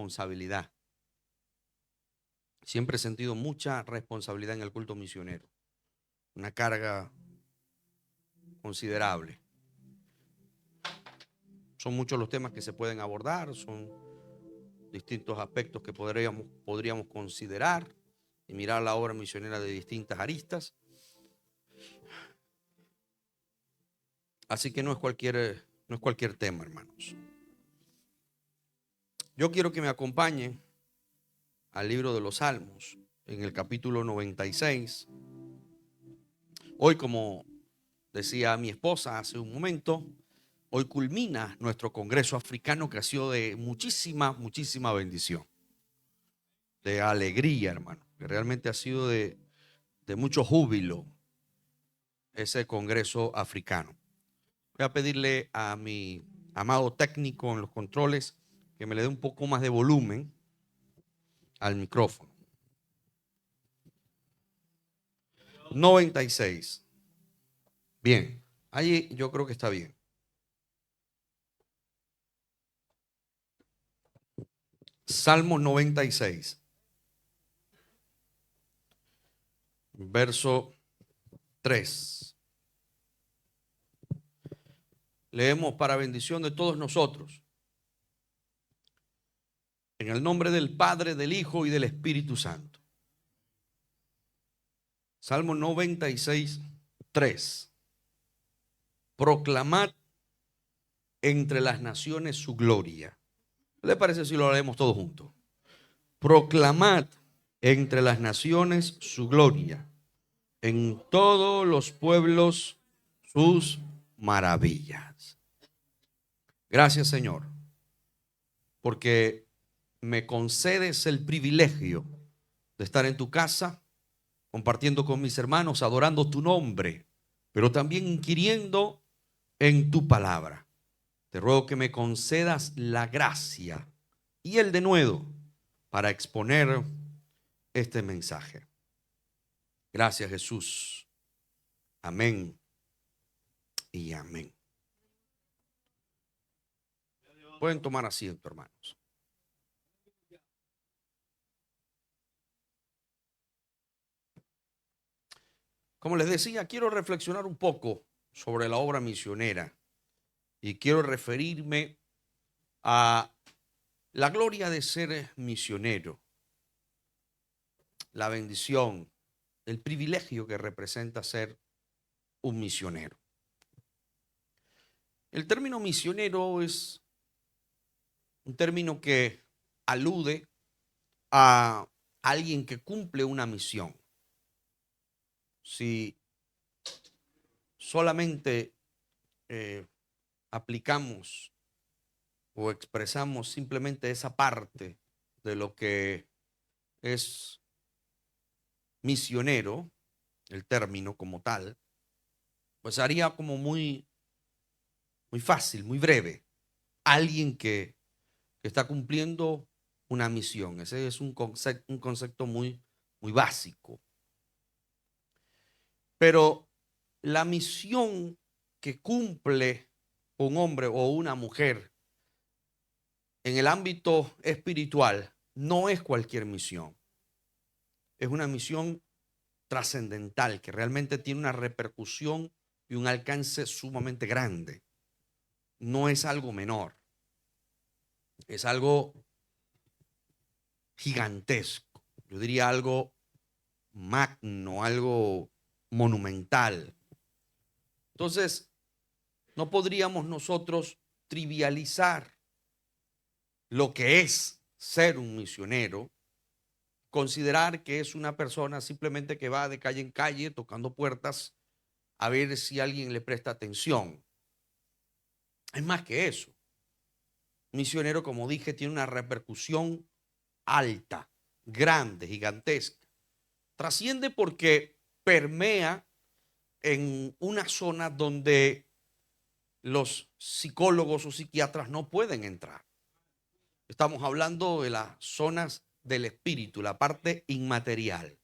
responsabilidad. Siempre he sentido mucha responsabilidad en el culto misionero. Una carga considerable. Son muchos los temas que se pueden abordar, son distintos aspectos que podríamos considerar y mirar la obra misionera de distintas aristas. Así que no es cualquier tema, hermanos. Yo quiero que me acompañen al libro de los Salmos, en el capítulo 96. Hoy, como decía mi esposa hace un momento, hoy culmina nuestro congreso africano, que ha sido de muchísima bendición, de alegría, hermano, que realmente ha sido de mucho júbilo ese congreso africano. Voy a pedirle a mi amado técnico en los controles que me le dé un poco más de volumen al micrófono. 96. Bien, ahí yo creo que está bien. Salmo 96, verso 3. Leemos para bendición de todos nosotros. En el nombre del Padre, del Hijo y del Espíritu Santo. Salmo 96, 3. Proclamad entre las naciones su gloria. ¿Qué le parece si lo leemos todos juntos? Proclamad entre las naciones su gloria, en todos los pueblos sus maravillas. Gracias, Señor, porque me concedes el privilegio de estar en tu casa, compartiendo con mis hermanos, adorando tu nombre, pero también inquiriendo en tu palabra. Te ruego que me concedas la gracia y el denuedo para exponer este mensaje. Gracias, Jesús. Amén y amén. Pueden tomar asiento, hermanos. Como les decía, quiero reflexionar un poco sobre la obra misionera y quiero referirme a la gloria de ser misionero, la bendición, el privilegio que representa ser un misionero. El término misionero es un término que alude a alguien que cumple una misión. Si solamente aplicamos o expresamos simplemente esa parte de lo que es misionero, el término como tal, pues haría como muy fácil, muy breve. Alguien que está cumpliendo una misión. Ese es un concepto muy básico. Pero la misión que cumple un hombre o una mujer en el ámbito espiritual no es cualquier misión. Es una misión trascendental que realmente tiene una repercusión y un alcance sumamente grande. No es algo menor. Es algo gigantesco. Yo diría algo magno, algo monumental. Entonces, no podríamos nosotros trivializar lo que es ser un misionero, considerar que es una persona simplemente que va de calle en calle tocando puertas a ver si alguien le presta atención. Es más que eso. Misionero, como dije, tiene una repercusión alta, grande, gigantesca. Trasciende porque permea en una zona donde los psicólogos o psiquiatras no pueden entrar. Estamos hablando de las zonas del espíritu, la parte inmaterial,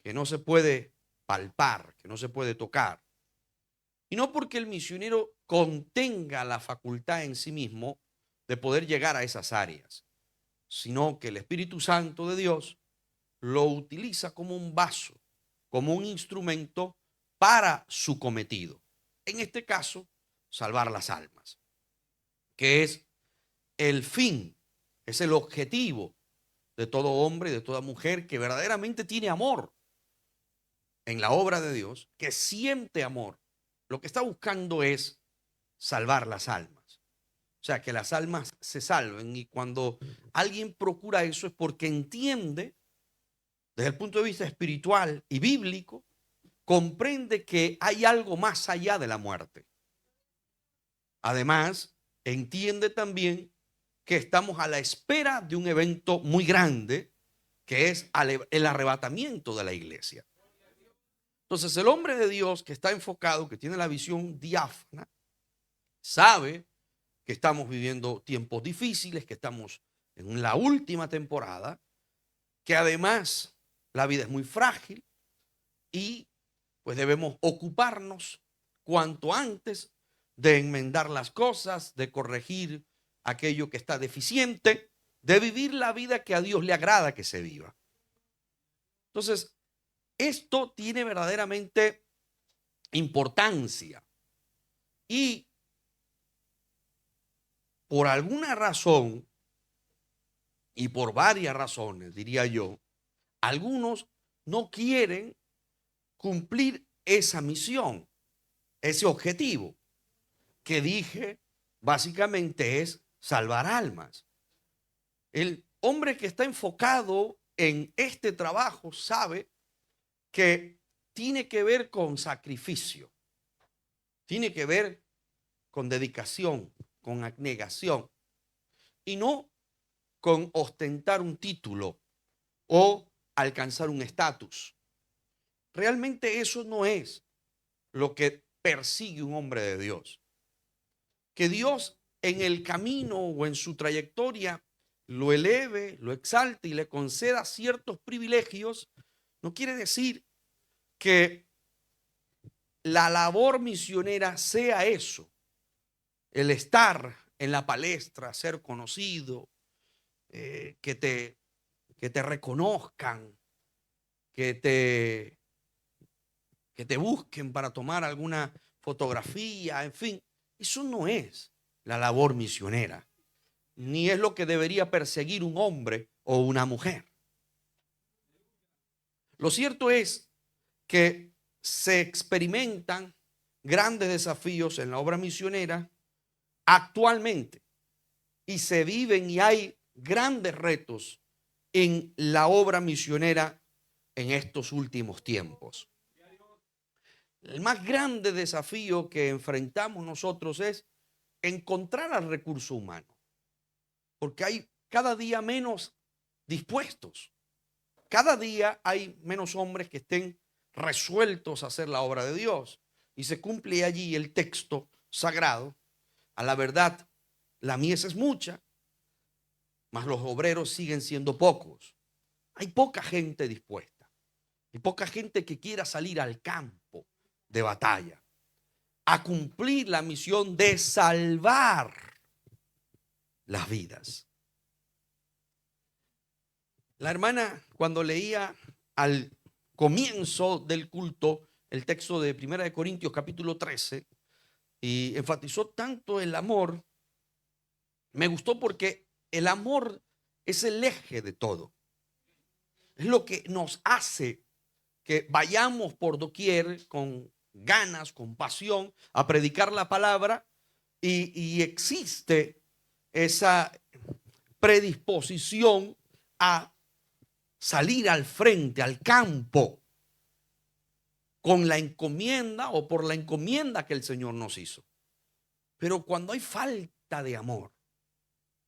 que no se puede palpar, que no se puede tocar. Y no porque el misionero contenga la facultad en sí mismo de poder llegar a esas áreas. sino que el Espíritu Santo de Dios lo utiliza como un vaso, como un instrumento para su cometido. En este caso, salvar las almas, que es el fin, es el objetivo de todo hombre y de toda mujer que verdaderamente tiene amor en la obra de Dios, que siente amor. Lo que está buscando es salvar las almas. O sea, que las almas se salven. Y cuando alguien procura eso es porque entiende, desde el punto de vista espiritual y bíblico, comprende que hay algo más allá de la muerte. Además, entiende también que estamos a la espera de un evento muy grande, que es el arrebatamiento de la iglesia. Entonces, el hombre de Dios que está enfocado, que tiene la visión diáfana, sabe que estamos viviendo tiempos difíciles, que estamos en la última temporada, que además la vida es muy frágil y pues debemos ocuparnos cuanto antes de enmendar las cosas, de corregir aquello que está deficiente, de vivir la vida que a Dios le agrada que se viva. Entonces, esto tiene verdaderamente importancia y por alguna razón y por varias razones, diría yo, algunos no quieren cumplir esa misión, ese objetivo que dije básicamente es salvar almas. El hombre que está enfocado en este trabajo sabe que tiene que ver con sacrificio, tiene que ver con dedicación, con abnegación y no con ostentar un título o alcanzar un estatus. Realmente eso no es lo que persigue un hombre de Dios. Que Dios en el camino o en su trayectoria lo eleve, lo exalte y le conceda ciertos privilegios, no quiere decir que la labor misionera sea eso, el estar en la palestra, ser conocido, que te reconozcan, que te busquen para tomar alguna fotografía, en fin. Eso no es la labor misionera, ni es lo que debería perseguir un hombre o una mujer. Lo cierto es que se experimentan grandes desafíos en la obra misionera actualmente y se viven y hay grandes retos en la obra misionera en estos últimos tiempos. El más grande desafío que enfrentamos nosotros es encontrar al recurso humano, porque hay cada día menos dispuestos, cada día hay menos hombres que estén resueltos a hacer la obra de Dios y se cumple allí el texto sagrado. A la verdad, la mies es mucha, mas los obreros siguen siendo pocos. Hay poca gente dispuesta y poca gente que quiera salir al campo de batalla a cumplir la misión de salvar las vidas. La hermana, cuando leía al comienzo del culto el texto de 1 Corintios capítulo 13 y enfatizó tanto el amor, me gustó porque el amor es el eje de todo. Es lo que nos hace que vayamos por doquier con ganas, con pasión, a predicar la palabra y existe esa predisposición a salir al frente, al campo, con la encomienda o por la encomienda que el Señor nos hizo. Pero cuando hay falta de amor,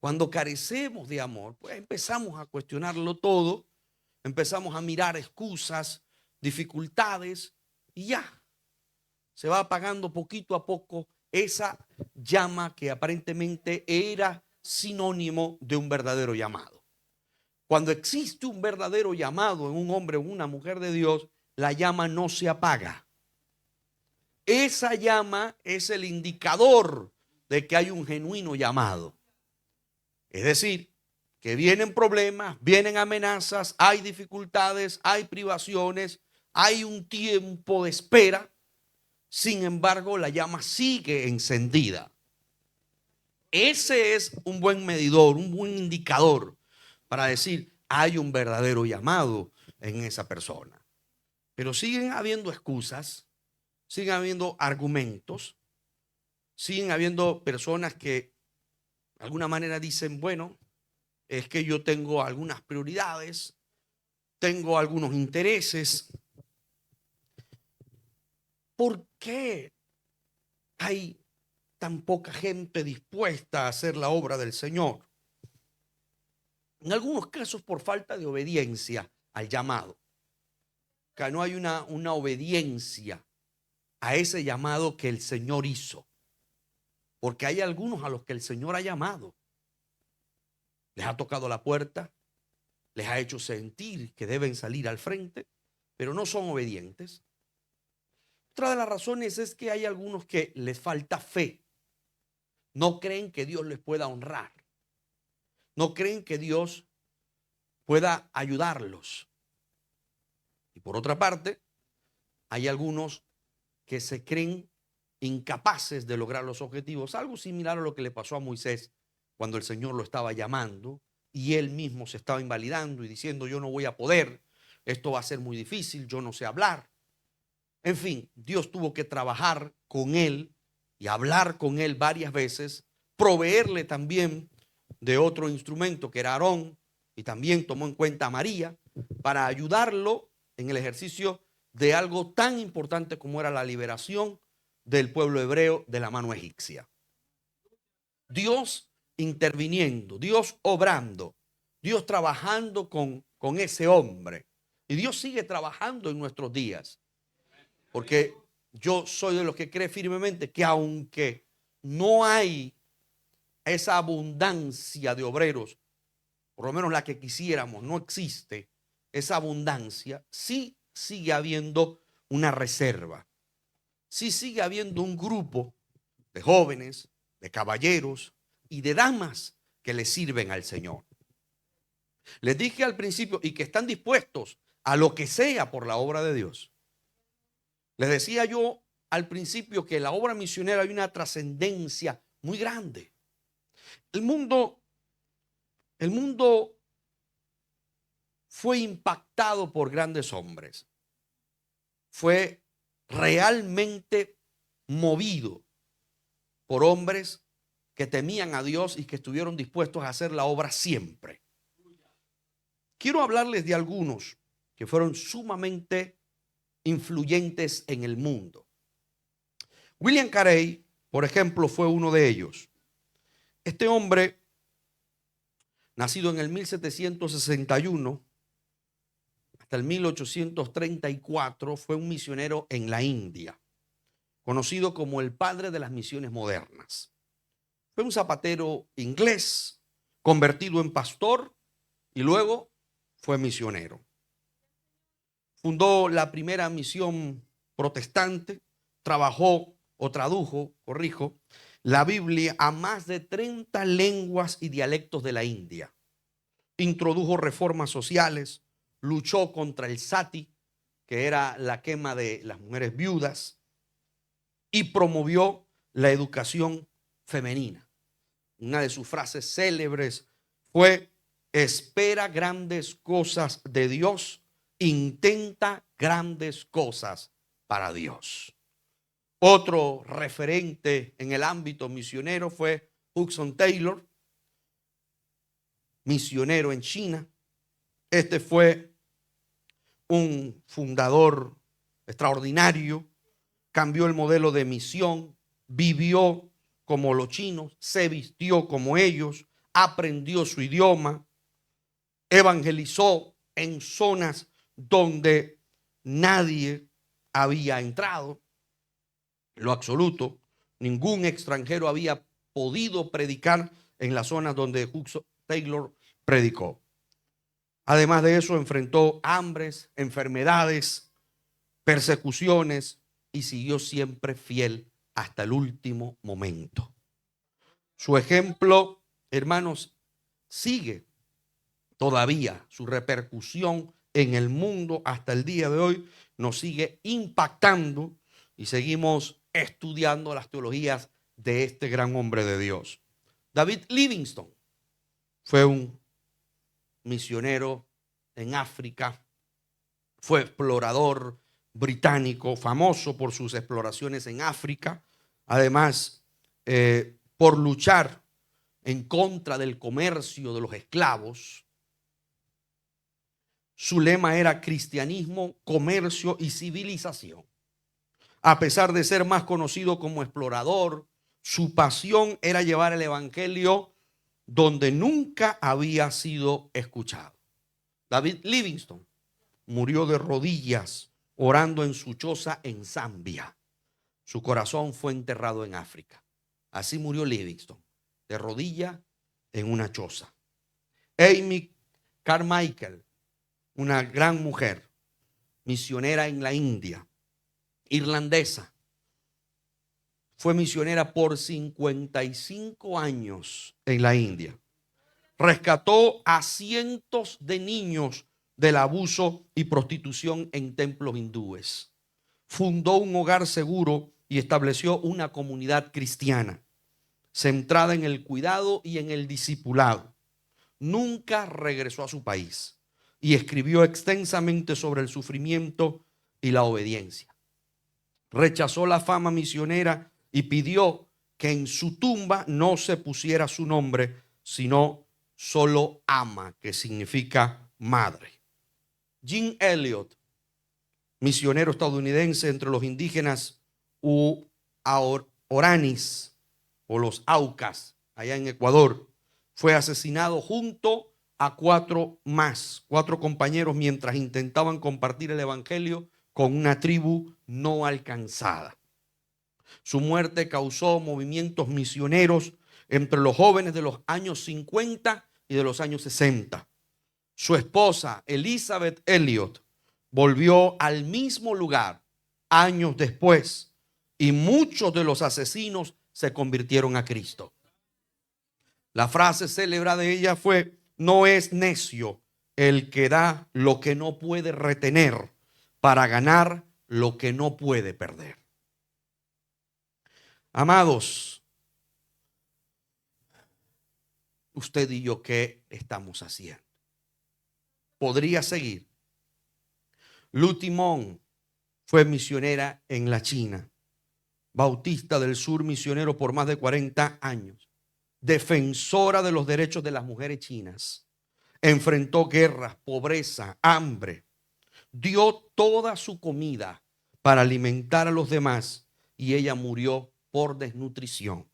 cuando carecemos de amor, pues empezamos a cuestionarlo todo, empezamos a mirar excusas, dificultades y ya se va apagando poquito a poco esa llama que aparentemente era sinónimo de un verdadero llamado. Cuando existe un verdadero llamado en un hombre o una mujer de Dios, la llama no se apaga. Esa llama es el indicador de que hay un genuino llamado. Es decir, que vienen problemas, vienen amenazas, hay dificultades, hay privaciones, hay un tiempo de espera. Sin embargo, la llama sigue encendida. Ese es un buen medidor, un buen indicador para decir, hay un verdadero llamado en esa persona. Pero siguen habiendo excusas, siguen habiendo argumentos, siguen habiendo personas que de alguna manera dicen, bueno, es que yo tengo algunas prioridades, tengo algunos intereses. ¿Por qué hay tan poca gente dispuesta a hacer la obra del Señor? En algunos casos por falta de obediencia al llamado. Que no hay una obediencia a ese llamado que el Señor hizo. Porque hay algunos a los que el Señor ha llamado. Les ha tocado la puerta, les ha hecho sentir que deben salir al frente, pero no son obedientes. Otra de las razones es que hay algunos que les falta fe. No creen que Dios les pueda honrar. No creen que Dios pueda ayudarlos. Y por otra parte, hay algunos que se creen incapaces de lograr los objetivos. Algo similar a lo que le pasó a Moisés cuando el Señor lo estaba llamando y él mismo se estaba invalidando y diciendo, yo no voy a poder, esto va a ser muy difícil, yo no sé hablar. En fin, Dios tuvo que trabajar con él y hablar con él varias veces, proveerle también de otro instrumento que era Aarón, y también tomó en cuenta a María para ayudarlo en el ejercicio de algo tan importante como era la liberación del pueblo hebreo de la mano egipcia. Dios interviniendo, Dios obrando, Dios trabajando con ese hombre. Y Dios sigue trabajando en nuestros días. Porque yo soy de los que cree firmemente que aunque no hay esa abundancia de obreros, por lo menos la que quisiéramos, no existe esa abundancia, sí sigue habiendo una reserva. Sí sigue habiendo un grupo de jóvenes, de caballeros y de damas que le sirven al Señor. Les dije al principio, y que están dispuestos a lo que sea por la obra de Dios. Les decía yo al principio que la obra misionera hay una trascendencia muy grande. El mundo fue impactado por grandes hombres. Fue realmente movido por hombres que temían a Dios y que estuvieron dispuestos a hacer la obra siempre. Quiero hablarles de algunos que fueron sumamente influyentes en el mundo. William Carey, por ejemplo, fue uno de ellos. Este hombre, nacido en el 1761 hasta el 1834, fue un misionero en la India, conocido como el padre de las misiones modernas. Fue un zapatero inglés, convertido en pastor y luego fue misionero. Fundó la primera misión protestante, trabajó o tradujo, la Biblia a más de 30 lenguas y dialectos de la India. Introdujo reformas sociales, luchó contra el sati, que era la quema de las mujeres viudas, y promovió la educación femenina. Una de sus frases célebres fue: espera grandes cosas de Dios, intenta grandes cosas para Dios. Otro referente en el ámbito misionero fue Hudson Taylor, misionero en China. Este fue un fundador extraordinario, cambió el modelo de misión, vivió como los chinos, se vistió como ellos, aprendió su idioma, evangelizó en zonas donde nadie había entrado. En lo absoluto, ningún extranjero había podido predicar en las zonas donde Hudson Taylor predicó. Además de eso, enfrentó hambres, enfermedades, persecuciones y siguió siempre fiel hasta el último momento. Su ejemplo, hermanos, sigue todavía su repercusión en el mundo hasta el día de hoy nos sigue impactando y seguimos estudiando las teologías de este gran hombre de Dios. David Livingstone fue un misionero en África, fue explorador británico, famoso por sus exploraciones en África, además por luchar en contra del comercio de los esclavos. Su lema era cristianismo, comercio y civilización. A pesar de ser más conocido como explorador, su pasión era llevar el evangelio donde nunca había sido escuchado. David Livingstone murió de rodillas orando en su choza en Zambia. Su corazón fue enterrado en África. Así murió Livingstone, de rodillas en una choza. Amy Carmichael, una gran mujer, misionera en la India, irlandesa, fue misionera por 55 años en la India. Rescató a cientos de niños del abuso y prostitución en templos hindúes. Fundó un hogar seguro y estableció una comunidad cristiana centrada en el cuidado y en el discipulado. Nunca regresó a su país y escribió extensamente sobre el sufrimiento y la obediencia. Rechazó la fama misionera y pidió que en su tumba no se pusiera su nombre, sino solo Ama, que significa madre. Jim Elliot, misionero estadounidense entre los indígenas Oranis o los Aucas, allá en Ecuador, fue asesinado junto a cuatro compañeros mientras intentaban compartir el evangelio con una tribu no alcanzada. Su muerte causó movimientos misioneros entre los jóvenes de los años 50 y de los años 60. Su esposa, Elizabeth Elliot, volvió al mismo lugar años después y muchos de los asesinos se convirtieron a Cristo. La frase célebre de ella fue: no es necio el que da lo que no puede retener para ganar lo que no puede perder. Amados, usted y yo, ¿qué estamos haciendo? Podría seguir. Lu Timón fue misionera en la China, bautista del sur, misionero por más de 40 años, defensora de los derechos de las mujeres chinas. Enfrentó guerras, pobreza, hambre. Dio toda su comida para alimentar a los demás y ella murió por desnutrición.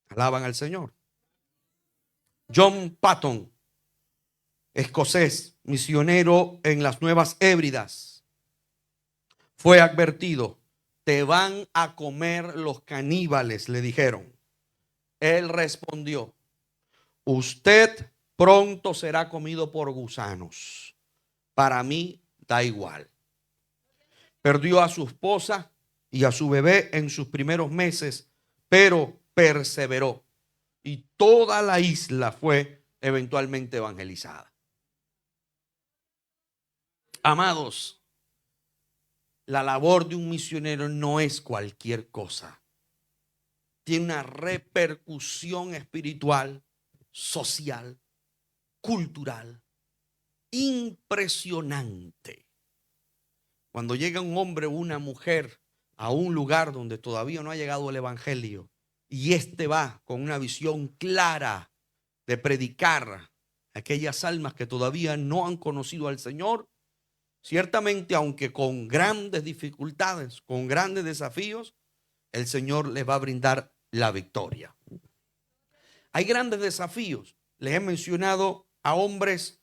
Alaban al Señor. John Patton, escocés, misionero en las Nuevas Hébridas, fue advertido: te van a comer los caníbales, le dijeron. Él respondió: usted pronto será comido por gusanos. Para mí da igual. Perdió a su esposa y a su bebé en sus primeros meses, pero perseveró y toda la isla fue eventualmente evangelizada. Amados, la labor de un misionero no es cualquier cosa. Tiene una repercusión espiritual, social, cultural, impresionante. Cuando llega un hombre o una mujer a un lugar donde todavía no ha llegado el evangelio y éste va con una visión clara de predicar a aquellas almas que todavía no han conocido al Señor, ciertamente, aunque con grandes dificultades, con grandes desafíos, el Señor les va a brindar la victoria. Hay grandes desafíos. Les he mencionado a hombres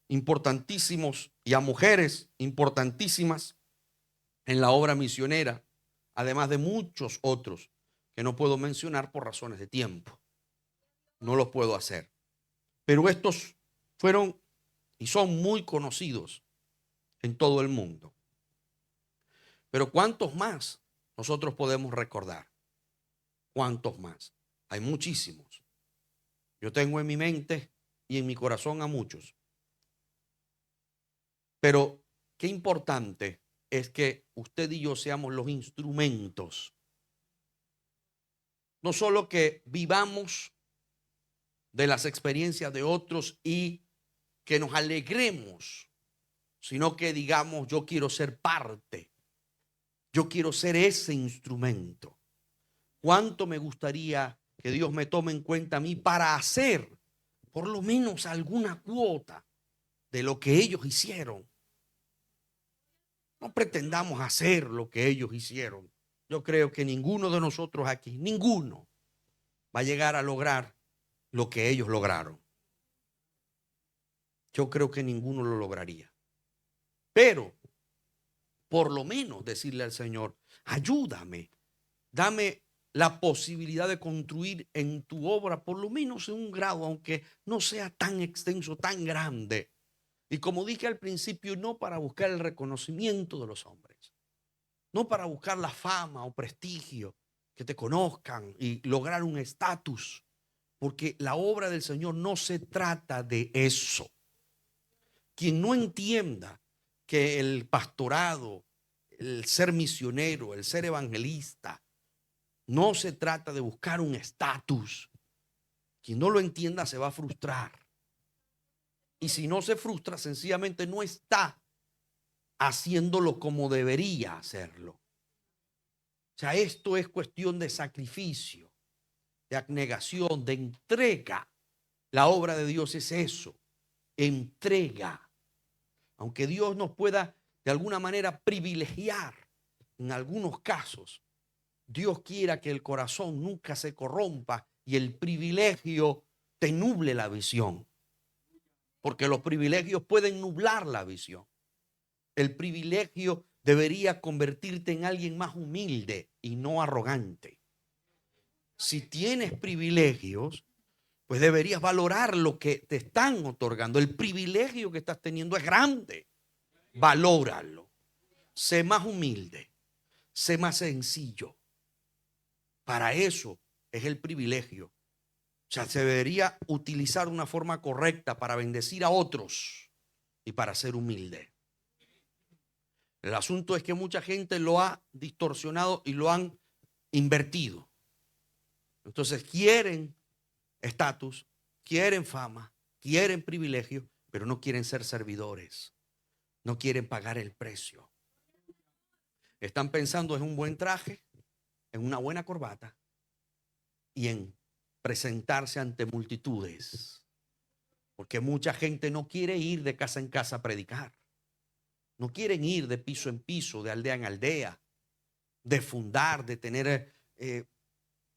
importantísimos y a mujeres importantísimas en la obra misionera, además de muchos otros que no puedo mencionar por razones de tiempo. No los puedo hacer. Pero estos fueron y son muy conocidos en todo el mundo. Pero ¿cuántos más nosotros podemos recordar? ¿Cuántos más? Hay muchísimos. Yo tengo en mi mente y en mi corazón a muchos. Pero qué importante es que usted y yo seamos los instrumentos. No solo que vivamos de las experiencias de otros y que nos alegremos, sino que digamos, yo quiero ser parte, yo quiero ser ese instrumento. ¿Cuánto me gustaría que Dios me tome en cuenta a mí para hacer por lo menos alguna cuota de lo que ellos hicieron? No pretendamos hacer lo que ellos hicieron. Yo creo que ninguno de nosotros aquí, ninguno, va a llegar a lograr lo que ellos lograron. Yo creo que ninguno lo lograría. Pero, por lo menos decirle al Señor, ayúdame, dame la posibilidad de construir en tu obra, por lo menos en un grado, aunque no sea tan extenso, tan grande. Y como dije al principio, no para buscar el reconocimiento de los hombres, no para buscar la fama o prestigio, que te conozcan y lograr un estatus, porque la obra del Señor no se trata de eso. Quien no entienda que el pastorado, el ser misionero, el ser evangelista, no se trata de buscar un estatus. Quien no lo entienda se va a frustrar. Y si no se frustra, sencillamente no está haciéndolo como debería hacerlo. O sea, esto es cuestión de sacrificio, de abnegación, de entrega. La obra de Dios es eso, entrega. Aunque Dios nos pueda de alguna manera privilegiar en algunos casos, Dios quiera que el corazón nunca se corrompa y el privilegio te nuble la visión. Porque los privilegios pueden nublar la visión. El privilegio debería convertirte en alguien más humilde y no arrogante. Si tienes privilegios, pues deberías valorar lo que te están otorgando. El privilegio que estás teniendo es grande. Valóralo. Sé más humilde. Sé más sencillo. Para eso es el privilegio. O sea, se debería utilizar una forma correcta para bendecir a otros y para ser humilde. El asunto es que mucha gente lo ha distorsionado y lo han invertido. Entonces quieren estatus, quieren fama, quieren privilegio, pero no quieren ser servidores. No quieren pagar el precio. Están pensando en un buen traje, en una buena corbata y en presentarse ante multitudes. Porque mucha gente no quiere ir de casa en casa a predicar. No quieren ir de piso en piso, de aldea en aldea, de fundar, de tener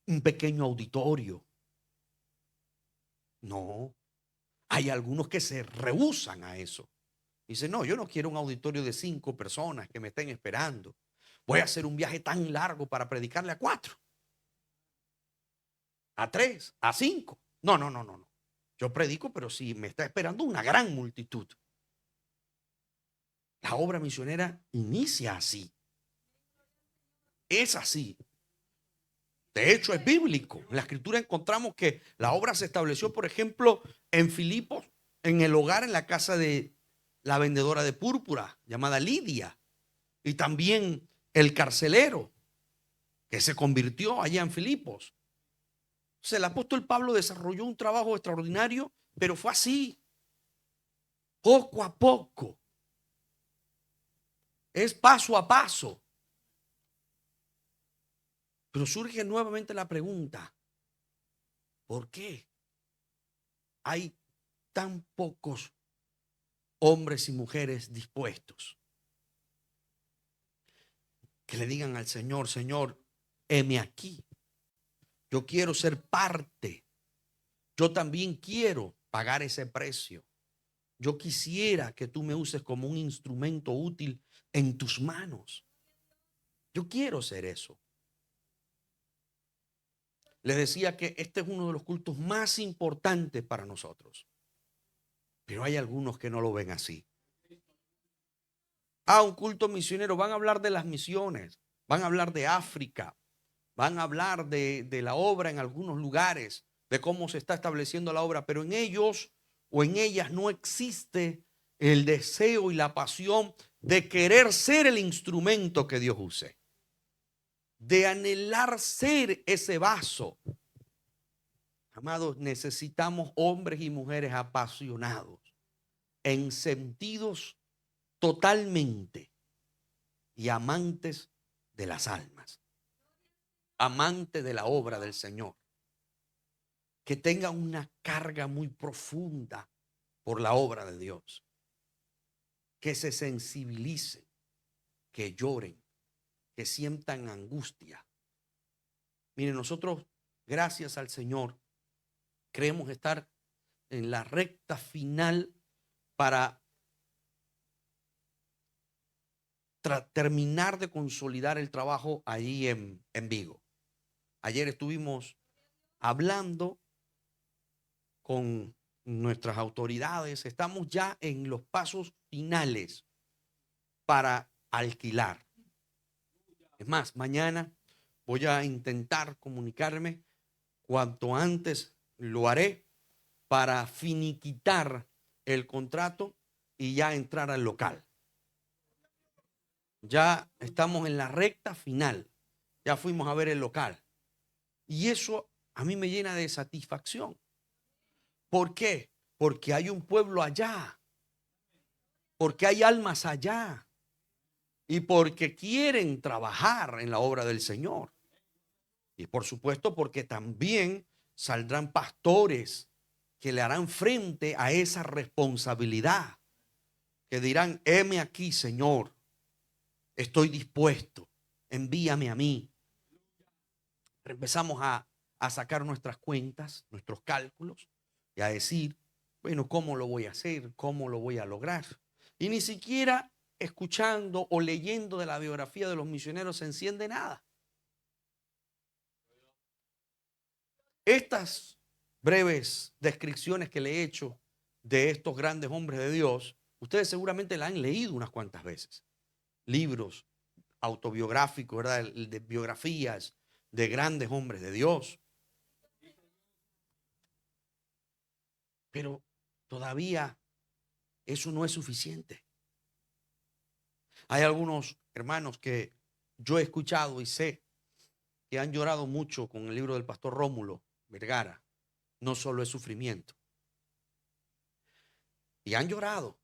un pequeño auditorio. No, hay algunos que se rehúsan a eso. Dicen, no, yo no quiero un auditorio de 5 personas que me estén esperando. Voy a hacer un viaje tan largo para predicarle a 4, a 3, a 5. No, no, no, no, no. Yo predico, pero si me está esperando una gran multitud. La obra misionera inicia así. Es así. De hecho, es bíblico. En la escritura encontramos que la obra se estableció, por ejemplo, en Filipos, en el hogar, en la casa de la vendedora de púrpura, llamada Lidia, y también el carcelero, que se convirtió allá en Filipos. O sea, el apóstol Pablo desarrolló un trabajo extraordinario, pero fue así, poco a poco. Es paso a paso. Pero surge nuevamente la pregunta, ¿por qué hay tan pocos hombres y mujeres dispuestos que le digan al Señor, Señor, heme aquí? Yo quiero ser parte. Yo también quiero pagar ese precio. Yo quisiera que tú me uses como un instrumento útil en tus manos. Yo quiero ser eso. Les decía que este es uno de los cultos más importantes para nosotros. Pero hay algunos que no lo ven así. Un culto misionero. Van a hablar de las misiones. Van a hablar de África. van a hablar de la obra en algunos lugares, de cómo se está estableciendo la obra, pero en ellos o en ellas no existe el deseo y la pasión de querer ser el instrumento que Dios use, de anhelar ser ese vaso. Amados, necesitamos hombres y mujeres apasionados, en sentidos totalmente, y amantes de las almas, amantes de la obra del Señor, que tengan una carga muy profunda por la obra de Dios, que se sensibilicen, que lloren, que sientan angustia. Miren, nosotros, gracias al Señor, creemos estar en la recta final para terminar de consolidar el trabajo allí en Vigo. Ayer estuvimos hablando con nuestras autoridades, estamos ya en los pasos finales para alquilar. Es más, mañana voy a intentar comunicarme cuanto antes, lo haré para finiquitar el contrato y ya entrar al local. Ya estamos en la recta final, ya fuimos a ver el local y eso a mí me llena de satisfacción. ¿Por qué? Porque hay un pueblo allá, porque hay almas allá y porque quieren trabajar en la obra del Señor. Y por supuesto porque también saldrán pastores que le harán frente a esa responsabilidad, que dirán: heme aquí, Señor, estoy dispuesto, envíame a mí. Empezamos a sacar nuestras cuentas, nuestros cálculos y a decir: bueno, ¿cómo lo voy a hacer? ¿Cómo lo voy a lograr? Y ni siquiera escuchando o leyendo de la biografía de los misioneros se enciende nada. Estas breves descripciones que le he hecho de estos grandes hombres de Dios, ustedes seguramente la han leído unas cuantas veces. Libros autobiográficos, ¿verdad? De biografías de grandes hombres de Dios. Pero todavía eso no es suficiente. Hay algunos hermanos que yo he escuchado y sé que han llorado mucho con el libro del pastor Rómulo Vergara. No solo es sufrimiento. Y han llorado.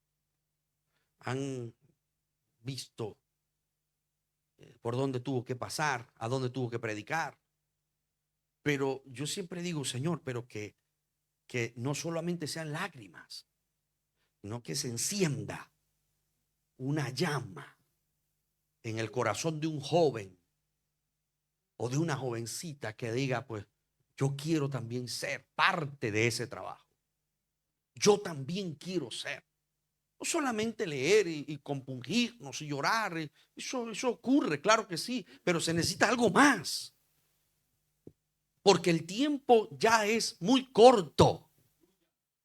Han visto por dónde tuvo que pasar, a dónde tuvo que predicar. Pero yo siempre digo: Señor, pero que no solamente sean lágrimas, sino que se encienda una llama en el corazón de un joven o de una jovencita que diga: pues yo quiero también ser parte de ese trabajo. Yo también quiero ser. No solamente leer y compungirnos y llorar. Eso ocurre, claro que sí, pero se necesita algo más. Porque el tiempo ya es muy corto.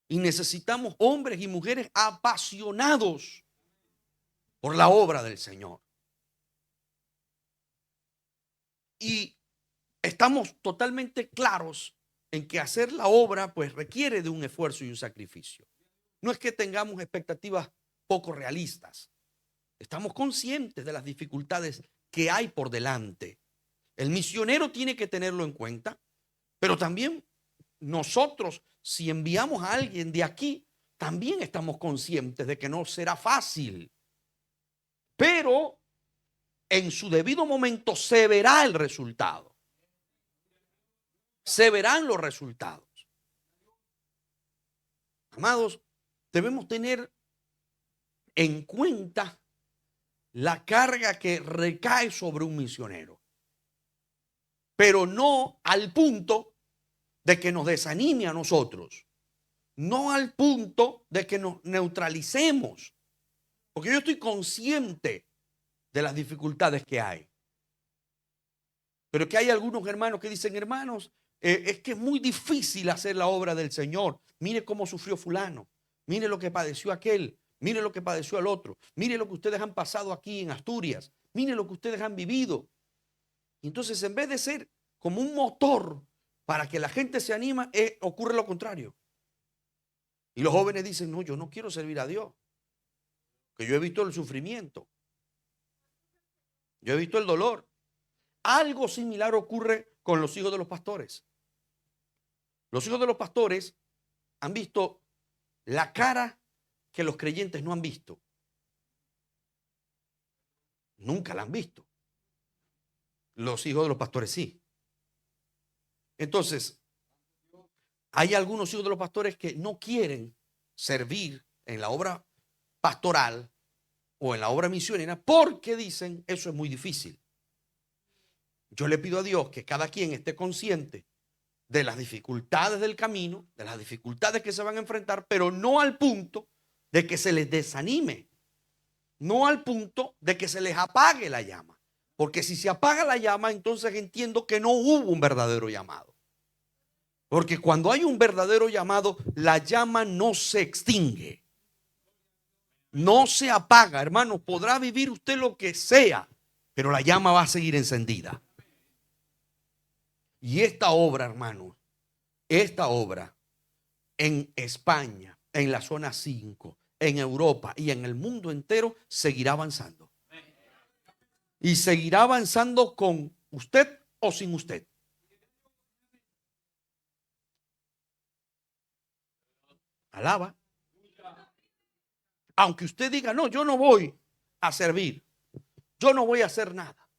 Y necesitamos hombres y mujeres apasionados por la obra del Señor. Y estamos totalmente claros en que hacer la obra pues requiere de un esfuerzo y un sacrificio. No es que tengamos expectativas poco realistas. Estamos conscientes de las dificultades que hay por delante. El misionero tiene que tenerlo en cuenta, pero también nosotros, si enviamos a alguien de aquí, también estamos conscientes de que no será fácil. Pero en su debido momento se verá el resultado. Se verán los resultados. Amados, debemos tener en cuenta la carga que recae sobre un misionero, pero no al punto de que nos desanime a nosotros, no al punto de que nos neutralicemos, porque yo estoy consciente de las dificultades que hay. Pero que hay algunos hermanos que dicen: hermanos, es que es muy difícil hacer la obra del Señor. Mire cómo sufrió fulano, mire lo que padeció aquel, mire lo que padeció el otro, mire lo que ustedes han pasado aquí en Asturias, mire lo que ustedes han vivido. Y entonces, en vez de ser como un motor para que la gente se anima, ocurre lo contrario. Y los jóvenes dicen, no, yo no quiero servir a Dios, que yo he visto el sufrimiento, yo he visto el dolor. Algo similar ocurre con los hijos de los pastores. Los hijos de los pastores han visto la cara que los creyentes no han visto. Nunca la han visto. Los hijos de los pastores sí. Entonces, hay algunos hijos de los pastores que no quieren servir en la obra pastoral o en la obra misionera porque dicen, eso es muy difícil. Yo le pido a Dios que cada quien esté consciente de las dificultades del camino, de las dificultades que se van a enfrentar, pero no al punto de que se les desanime, no al punto de que se les apague la llama. Porque si se apaga la llama, entonces entiendo que no hubo un verdadero llamado. Porque cuando hay un verdadero llamado, la llama no se extingue, no se apaga, hermano. Podrá vivir usted lo que sea, pero la llama va a seguir encendida. Y esta obra, hermano, esta obra en España, en la zona 5, en Europa y en el mundo entero seguirá avanzando. Y seguirá avanzando con usted o sin usted. Alaba. Aunque usted diga, no, yo no voy a servir, yo no voy a hacer nada,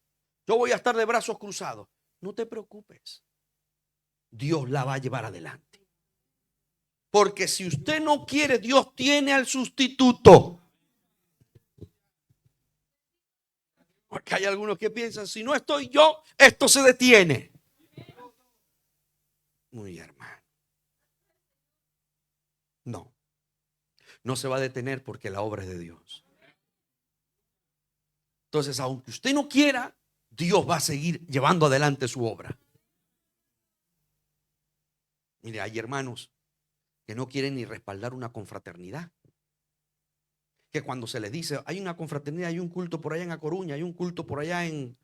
yo voy a estar de brazos cruzados. No te preocupes, Dios la va a llevar adelante. Porque si usted no quiere, Dios tiene al sustituto. Porque hay algunos que piensan, si no estoy yo, esto se detiene. Muy hermano. No, no se va a detener porque la obra es de Dios. Entonces, aunque usted no quiera, Dios va a seguir llevando adelante su obra. Mire, hay hermanos que no quieren ni respaldar una confraternidad. Que cuando se les dice, hay una confraternidad, hay un culto por allá en A Coruña, hay un culto por allá en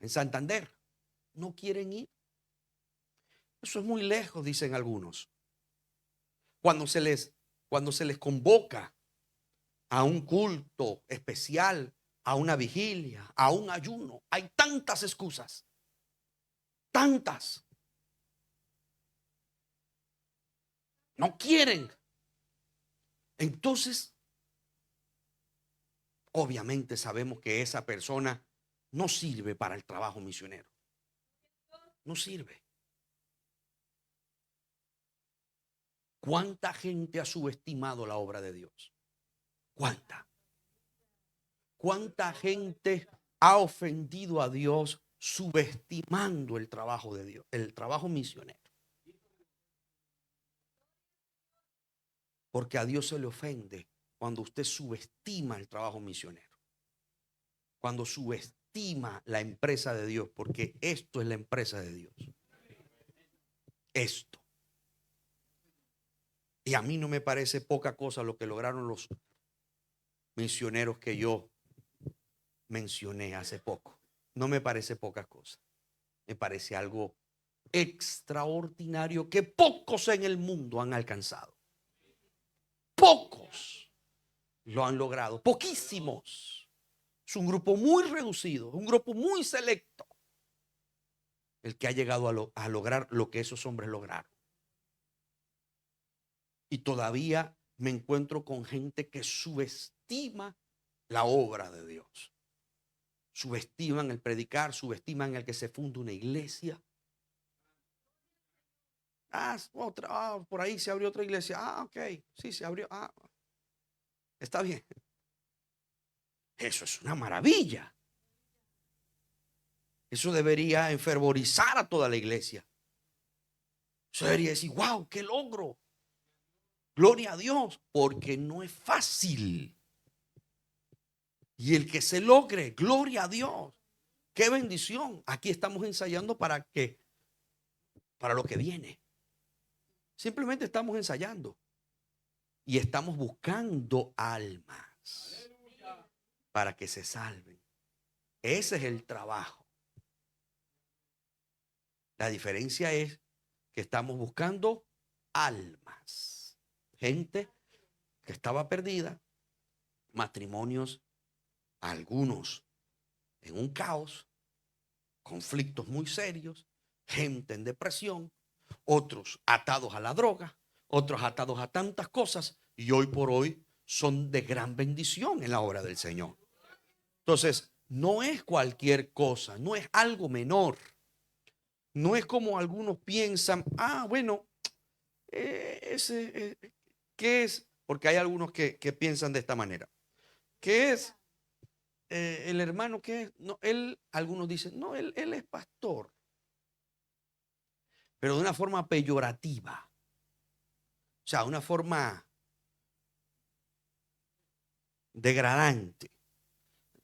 Santander, no quieren ir. Eso es muy lejos, dicen algunos. Cuando se les convoca a un culto especial, a una vigilia, a un ayuno, hay tantas excusas, tantas. No quieren. Entonces, obviamente sabemos que esa persona no sirve para el trabajo misionero. No sirve. ¿Cuánta gente ha subestimado la obra de Dios? ¿Cuánta? ¿Cuánta gente ha ofendido a Dios subestimando el trabajo de Dios, el trabajo misionero? Porque a Dios se le ofende cuando usted subestima el trabajo misionero, cuando subestima la empresa de Dios, porque esto es la empresa de Dios. Esto. Y a mí no me parece poca cosa lo que lograron los misioneros que yo mencioné hace poco. No me parece poca cosa. Me parece algo extraordinario que pocos en el mundo han alcanzado. Pocos lo han logrado. Poquísimos. Es un grupo muy reducido, un grupo muy selecto el que ha llegado a lograr lo que esos hombres lograron. Y todavía me encuentro con gente que subestima la obra de Dios. Subestiman el predicar, subestiman el que se funda una iglesia. Por ahí se abrió otra iglesia. Ok, sí, se abrió. Está bien. Eso es una maravilla. Eso debería enfervorizar a toda la iglesia. Eso debería decir, wow, qué logro. Gloria a Dios, porque no es fácil. Y el que se logre, gloria a Dios. Qué bendición. Aquí estamos ensayando para lo que viene. Simplemente estamos ensayando y estamos buscando almas para que se salven. Ese es el trabajo. La diferencia es que estamos buscando almas, gente que estaba perdida, matrimonios, algunos en un caos, conflictos muy serios, gente en depresión, otros atados a la droga, otros atados a tantas cosas, y hoy por hoy son de gran bendición en la obra del Señor. Entonces, no es cualquier cosa, no es algo menor. No es como algunos piensan, bueno, ¿qué es? Porque hay algunos que piensan de esta manera. ¿Qué es? El hermano, ¿qué es? No, algunos dicen, no, él es pastor, pero de una forma peyorativa. O sea, una forma degradante.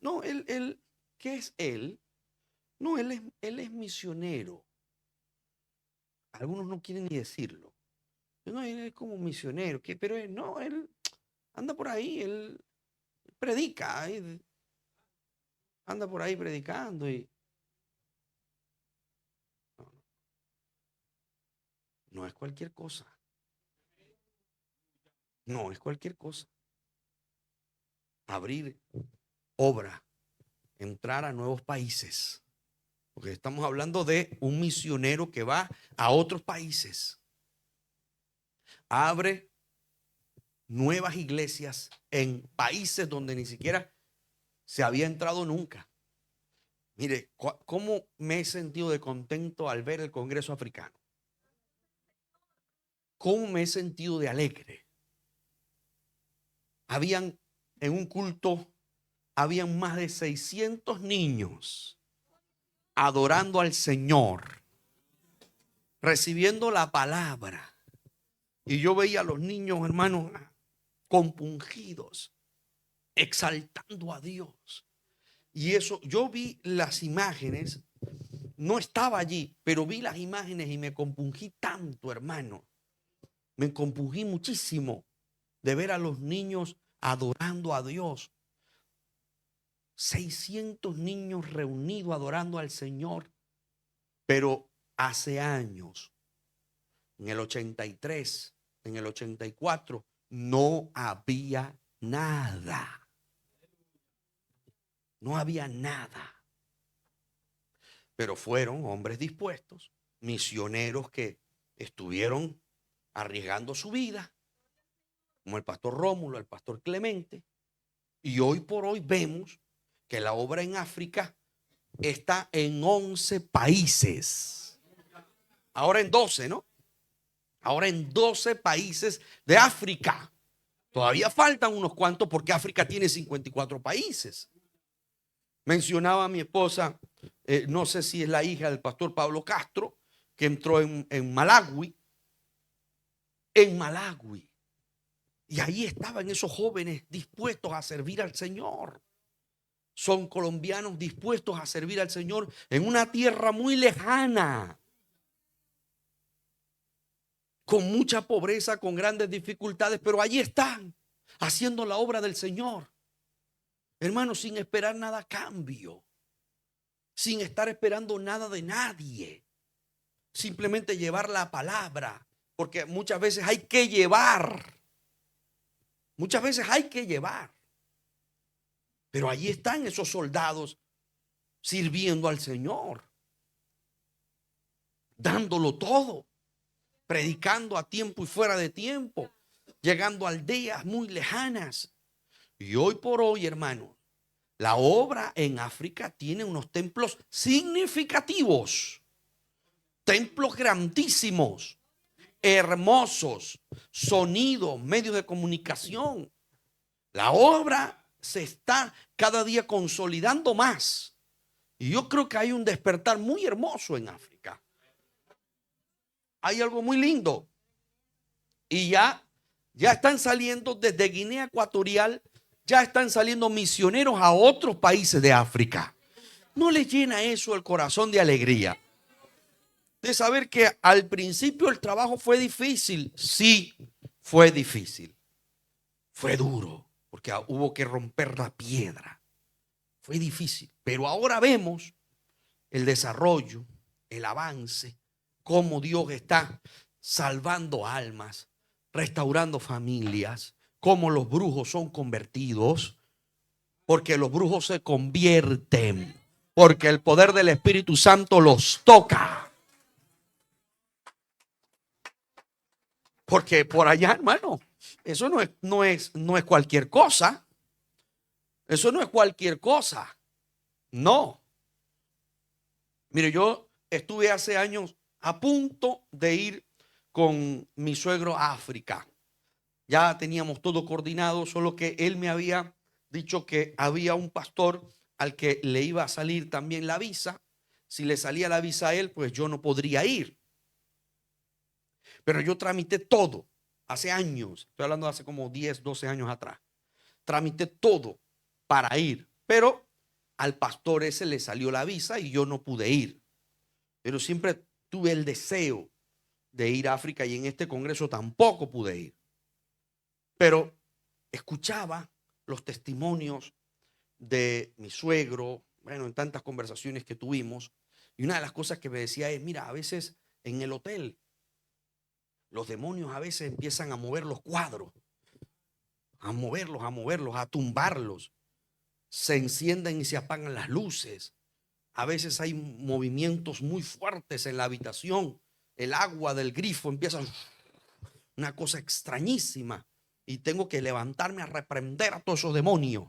No, ¿qué es él? No, él es misionero. Algunos no quieren ni decirlo. No, él es como misionero, pero él anda por ahí, él predica, anda por ahí predicando y no, no es cualquier cosa. No es cualquier cosa. Abrir obra, entrar a nuevos países. Porque estamos hablando de un misionero que va a otros países. Abre nuevas iglesias en países donde ni siquiera se había entrado nunca. Mire, cómo me he sentido de contento al ver el Congreso Africano. Cómo me he sentido de alegre. Habían en un culto, habían más de 600 niños adorando al Señor, recibiendo la palabra. Y yo veía a los niños, hermanos, compungidos, exaltando a Dios. Y eso, yo vi las imágenes, no estaba allí, pero vi las imágenes y me compungí tanto, hermano. Me compungí muchísimo de ver a los niños adorando a Dios. 600 niños reunidos adorando al Señor. Pero hace años, en el 83, en el 84, no había nada. No había nada. Pero fueron hombres dispuestos, misioneros que estuvieron arriesgando su vida, como el pastor Rómulo, el pastor Clemente. Y hoy por hoy vemos que la obra en África está en 11 países. Ahora en 12, ¿no? Ahora en 12 países de África. Todavía faltan unos cuantos porque África tiene 54 países. Mencionaba a mi esposa, no sé si es la hija del pastor Pablo Castro, que entró en Malawi. En Malawi. Y ahí estaban esos jóvenes dispuestos a servir al Señor. Son colombianos dispuestos a servir al Señor en una tierra muy lejana, con mucha pobreza, con grandes dificultades, pero allí están, haciendo la obra del Señor. Hermanos, sin esperar nada a cambio, sin estar esperando nada de nadie, simplemente llevar la palabra, porque muchas veces hay que llevar, pero allí están esos soldados sirviendo al Señor, dándolo todo, predicando a tiempo y fuera de tiempo, llegando a aldeas muy lejanas. Y hoy por hoy, hermano, la obra en África tiene unos templos significativos, templos grandísimos, hermosos, sonidos, medios de comunicación. La obra se está cada día consolidando más. Y yo creo que hay un despertar muy hermoso en África. Hay algo muy lindo. Y ya están saliendo desde Guinea Ecuatorial, ya están saliendo misioneros a otros países de África. ¿No les llena eso el corazón de alegría? De saber que al principio el trabajo fue difícil. Sí, fue difícil. Fue duro, porque hubo que romper la piedra. Fue difícil, pero ahora vemos el desarrollo, el avance, cómo Dios está salvando almas, restaurando familias, cómo los brujos son convertidos, porque los brujos se convierten, porque el poder del Espíritu Santo los toca. Porque por allá, hermano, eso no es cualquier cosa. Eso no es cualquier cosa. No. Mire, yo estuve hace años a punto de ir con mi suegro a África. Ya teníamos todo coordinado, solo que él me había dicho que había un pastor al que le iba a salir también la visa. Si le salía la visa a él, pues yo no podría ir. Pero yo tramité todo hace años. Estoy hablando de hace como 10, 12 años atrás. Tramité todo para ir. Pero al pastor ese le salió la visa y yo no pude ir. Pero siempre tuve el deseo de ir a África y en este congreso tampoco pude ir. Pero escuchaba los testimonios de mi suegro, bueno, en tantas conversaciones que tuvimos. Y una de las cosas que me decía es, mira, a veces en el hotel los demonios a veces empiezan a mover los cuadros, a moverlos, a tumbarlos. Se encienden y se apagan las luces. A veces hay movimientos muy fuertes en la habitación. El agua del grifo empieza una cosa extrañísima. Y tengo que levantarme a reprender a todos esos demonios.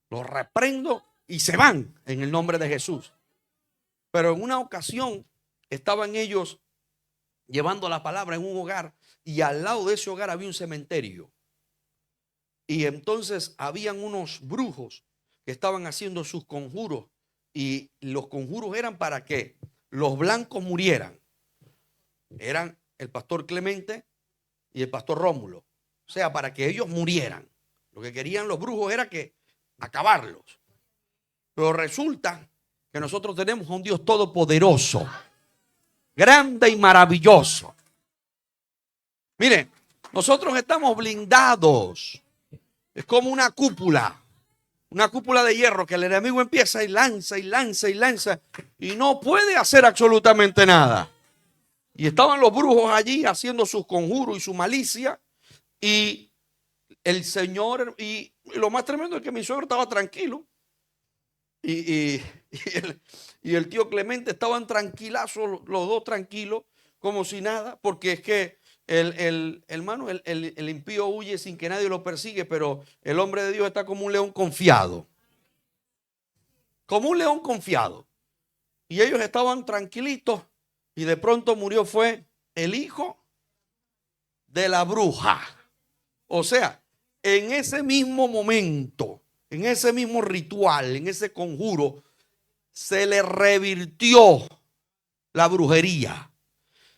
Los reprendo y se van en el nombre de Jesús. Pero en una ocasión estaban ellos llevando la palabra en un hogar y al lado de ese hogar había un cementerio. Y entonces habían unos brujos que estaban haciendo sus conjuros y los conjuros eran para que los blancos murieran. Eran el pastor Clemente y el pastor Rómulo. O sea, para que ellos murieran. Lo que querían los brujos era que acabarlos. Pero resulta que nosotros tenemos a un Dios todopoderoso, grande y maravilloso. Miren, nosotros estamos blindados. Es como una cúpula de hierro que el enemigo empieza y lanza y lanza y lanza y no puede hacer absolutamente nada. Y estaban los brujos allí haciendo sus conjuros y su malicia y el Señor, y lo más tremendo es que mi suegro estaba tranquilo y el tío Clemente estaban tranquilazos, los dos tranquilos, como si nada, porque es que el hermano, el impío huye sin que nadie lo persigue, pero el hombre de Dios está como un león confiado. Como un león confiado. Y ellos estaban tranquilitos y de pronto murió fue el hijo de la bruja. O sea, en ese mismo momento, en ese mismo ritual, en ese conjuro, se le revirtió la brujería.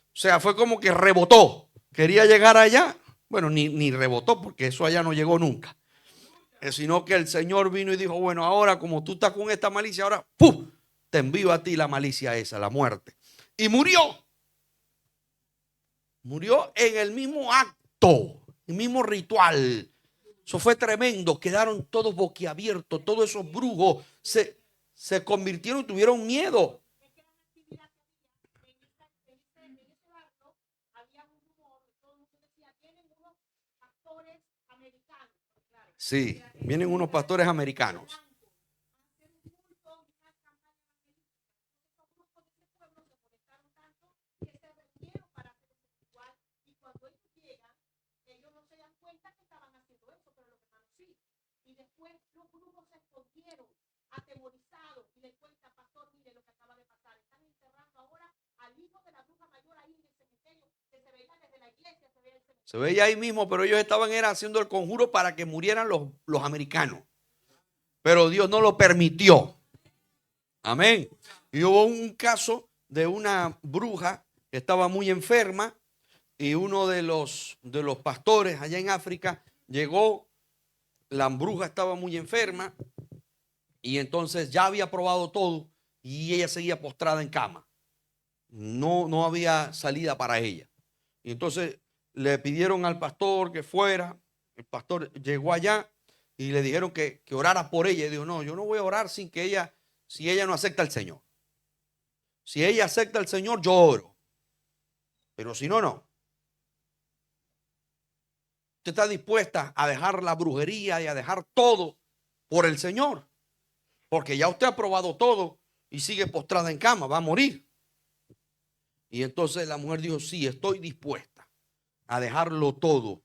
O sea, fue como que rebotó. Quería llegar allá. Bueno, ni rebotó porque eso allá no llegó nunca. Sino que el Señor vino y dijo, bueno, ahora como tú estás con esta malicia, ahora ¡pum! Te envío a ti la malicia esa, la muerte. Y murió. Murió en el mismo acto, el mismo ritual. Eso fue tremendo. Quedaron todos boquiabiertos. Todos esos brujos se convirtieron y tuvieron miedo. Sí, vienen unos pastores americanos. Se veía ahí mismo, pero ellos estaban haciendo el conjuro para que murieran los americanos. Pero Dios no lo permitió. Amén. Y hubo un caso de una bruja que estaba muy enferma y uno de los pastores allá en África llegó, la bruja estaba muy enferma y entonces ya había probado todo y ella seguía postrada en cama. No había salida para ella. Y entonces le pidieron al pastor que fuera. El pastor llegó allá y le dijeron que orara por ella. Y dijo, no, yo no voy a orar si ella no acepta al Señor. Si ella acepta al Señor, yo oro. Pero si no, no. Usted está dispuesta a dejar la brujería y a dejar todo por el Señor. Porque ya usted ha probado todo y sigue postrada en cama, va a morir. Y entonces la mujer dijo, sí, estoy dispuesta a dejarlo todo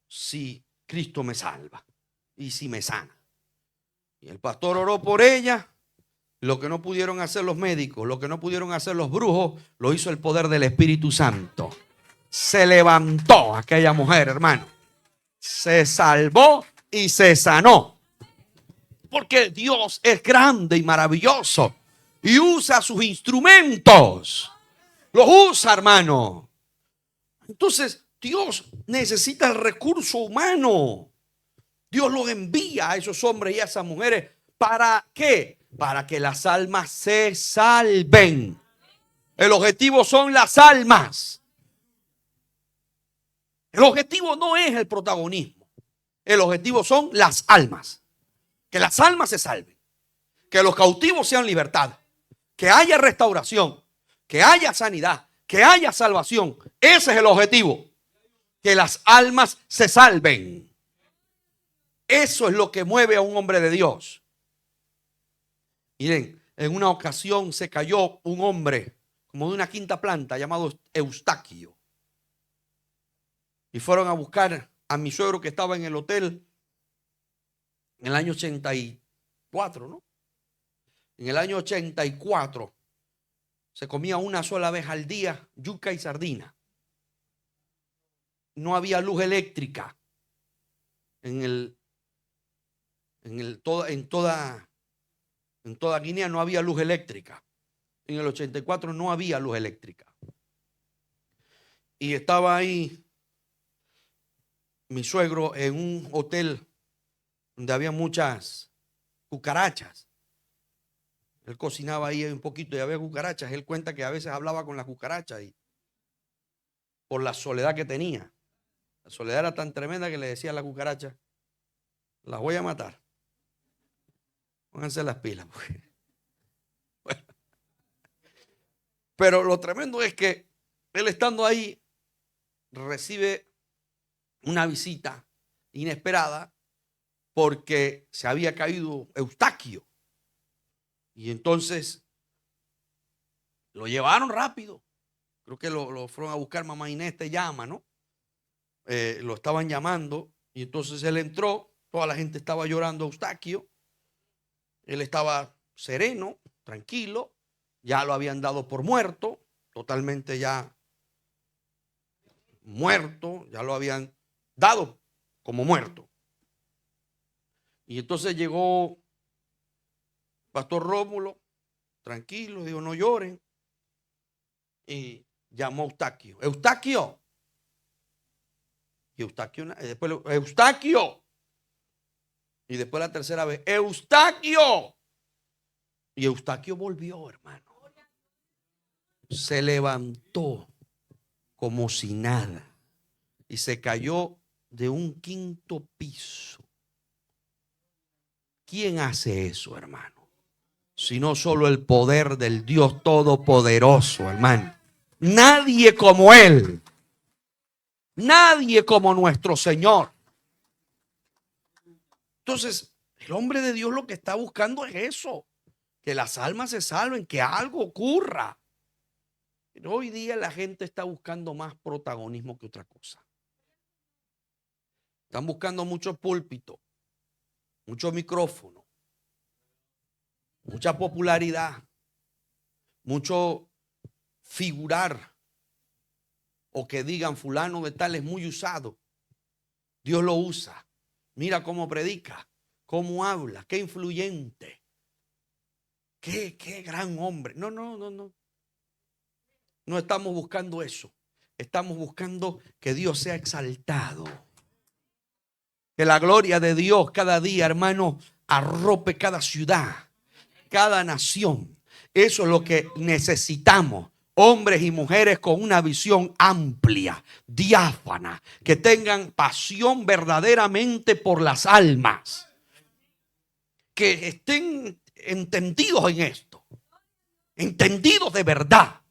si Cristo me salva y si me sana. Y el pastor oró por ella. Lo que no pudieron hacer los médicos, lo que no pudieron hacer los brujos, lo hizo el poder del Espíritu Santo. Se levantó aquella mujer, hermano. Se salvó y se sanó. Porque Dios es grande y maravilloso y usa sus instrumentos. Los usa, hermano. Entonces, Dios necesita el recurso humano. Dios los envía a esos hombres y a esas mujeres. ¿Para qué? Para que las almas se salven. El objetivo son las almas. El objetivo no es el protagonismo. El objetivo son las almas. Que las almas se salven. Que los cautivos sean libertados. Que haya restauración. Que haya sanidad. Que haya salvación. Ese es el objetivo. Que las almas se salven. Eso es lo que mueve a un hombre de Dios. Miren, en una ocasión se cayó un hombre como de una quinta planta llamado Eustaquio. Y fueron a buscar a mi suegro que estaba en el hotel en el año 84, ¿no? En el año 84 se comía una sola vez al día yuca y sardina. No había luz eléctrica en toda Guinea no había luz eléctrica. En el 84 no había luz eléctrica. Y estaba ahí mi suegro en un hotel donde había muchas cucarachas. Él cocinaba ahí un poquito y había cucarachas. Él cuenta que a veces hablaba con las cucarachas y por la soledad que tenía. La soledad era tan tremenda que le decía a la cucaracha, las voy a matar. Pónganse las pilas. Bueno. Pero lo tremendo es que él estando ahí recibe una visita inesperada porque se había caído Eustaquio. Y entonces lo llevaron rápido. Creo que lo fueron a buscar. Mamá Inés te llama, ¿no? Lo estaban llamando y entonces él entró. Toda la gente estaba llorando a Eustaquio. Él estaba sereno, tranquilo, ya lo habían dado por muerto, totalmente ya muerto, ya lo habían dado como muerto. Y entonces llegó Pastor Rómulo, tranquilo, dijo, no lloren, y llamó a Eustaquio. Eustaquio. Y Eustaquio, después Eustaquio. Y después la tercera vez, Eustaquio. Y Eustaquio volvió, hermano. Se levantó como si nada. Y se cayó de un quinto piso. ¿Quién hace eso, hermano? Sino solo el poder del Dios Todopoderoso, hermano. Nadie como Él. Nadie como nuestro Señor. Entonces, el hombre de Dios lo que está buscando es eso, que las almas se salven, que algo ocurra. Pero hoy día la gente está buscando más protagonismo que otra cosa. Están buscando mucho púlpito, mucho micrófono, mucha popularidad, mucho figurar o que digan fulano de tal es muy usado. Dios lo usa. Mira cómo predica, cómo habla, qué influyente, qué gran hombre. No. No estamos buscando eso. Estamos buscando que Dios sea exaltado. Que la gloria de Dios cada día, hermano, arrope cada ciudad, cada nación. Eso es lo que necesitamos. Hombres y mujeres con una visión amplia, diáfana, que tengan pasión verdaderamente por las almas. que estén entendidos en esto, entendidos de verdad,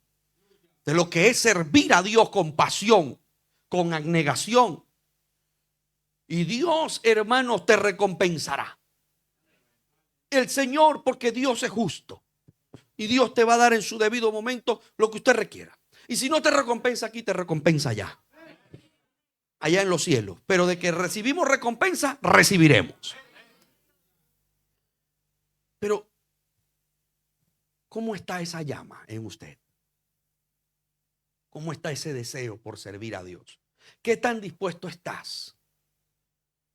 de lo que es servir a Dios con pasión, con abnegación. Y Dios, hermanos, te recompensará. El Señor, porque Dios es justo. Y Dios te va a dar en su debido momento lo que usted requiera. Y si no te recompensa aquí, te recompensa allá. Allá en los cielos. Pero de que recibimos recompensa, recibiremos. Pero, ¿cómo está esa llama en usted? ¿Cómo está ese deseo por servir a Dios? ¿Qué tan dispuesto estás?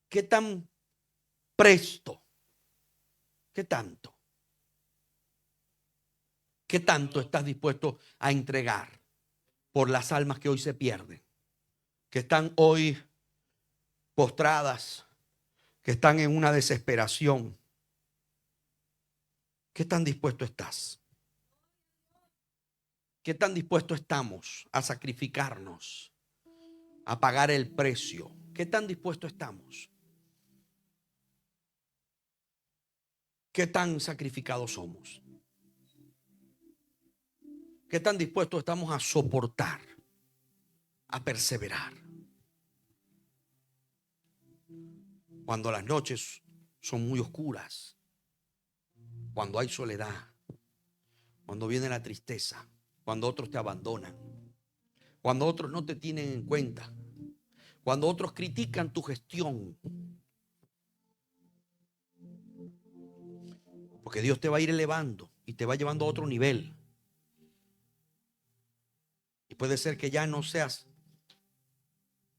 ¿Qué tan presto? ¿Qué tanto? ¿Qué tanto estás dispuesto a entregar por las almas que hoy se pierden? Que están hoy postradas, que están en una desesperación. ¿Qué tan dispuesto estás? ¿Qué tan dispuesto estamos a sacrificarnos, a pagar el precio? ¿Qué tan dispuesto estamos? ¿Qué tan sacrificados somos? ¿Qué tan dispuestos estamos a soportar, a perseverar? Cuando las noches son muy oscuras, cuando hay soledad, cuando viene la tristeza, cuando otros te abandonan, cuando otros no te tienen en cuenta, cuando otros critican tu gestión. Porque Dios te va a ir elevando y te va llevando a otro nivel. Y puede ser que ya no seas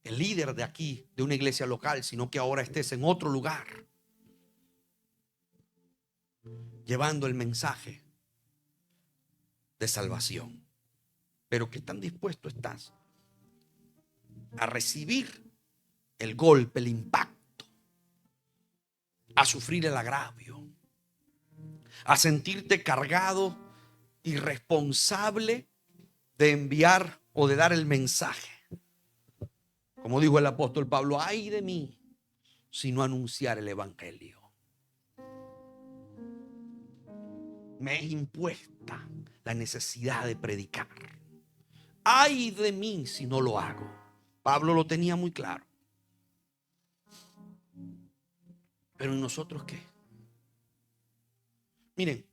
el líder de aquí, de una iglesia local, sino que ahora estés en otro lugar, llevando el mensaje de salvación. Pero ¿qué tan dispuesto estás a recibir el golpe, el impacto, a sufrir el agravio, a sentirte cargado y responsable de enviar o de dar el mensaje? Como dijo el apóstol Pablo: ay de mí si no anunciar el evangelio. Me es impuesta la necesidad de predicar. Ay de mí si no lo hago. Pablo lo tenía muy claro. Pero ¿y nosotros qué? Miren,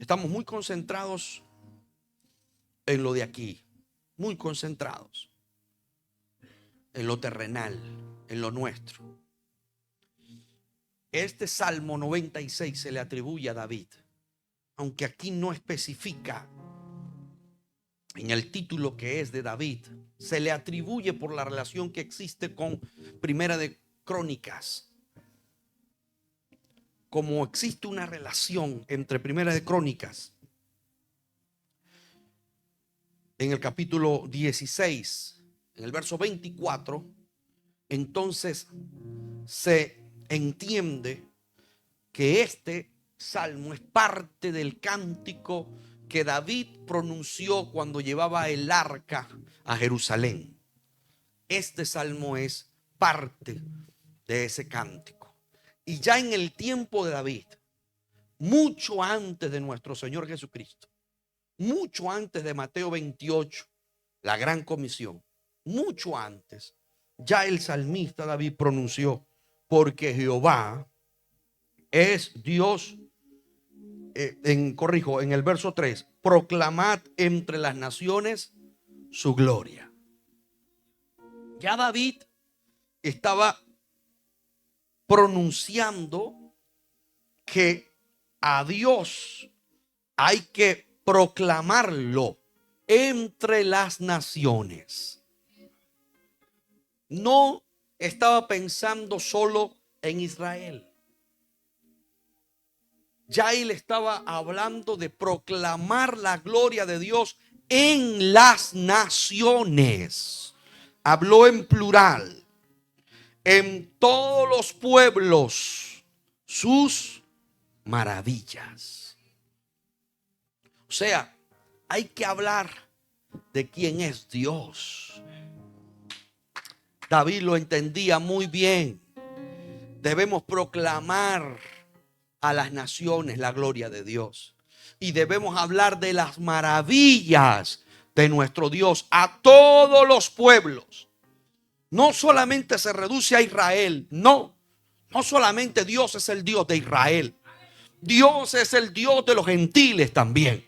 estamos muy concentrados en lo de aquí, muy concentrados en lo terrenal, en lo nuestro. Este Salmo 96 se le atribuye a David, aunque aquí no especifica en el título que es de David. Se le atribuye por la relación que existe con Primera de Crónicas. Como existe una relación entre Primera de Crónicas, en el capítulo 16, en el verso 24, entonces se entiende que este salmo es parte del cántico que David pronunció cuando llevaba el arca a Jerusalén. Este salmo es parte de ese cántico. Y ya en el tiempo de David, mucho antes de nuestro Señor Jesucristo, mucho antes de Mateo 28, la gran comisión, mucho antes, ya el salmista David pronunció: porque Jehová es Dios. En el verso 3, proclamad entre las naciones su gloria. Ya David estaba pronunciando que a Dios hay que proclamarlo entre las naciones. No estaba pensando solo en Israel. Ya él estaba hablando de proclamar la gloria de Dios en las naciones. Habló en plural. En todos los pueblos sus maravillas. O sea, hay que hablar de quién es Dios. David lo entendía muy bien. Debemos proclamar a las naciones la gloria de Dios. Y debemos hablar de las maravillas de nuestro Dios a todos los pueblos. No solamente se reduce a Israel, no. No solamente Dios es el Dios de Israel. Dios es el Dios de los gentiles también.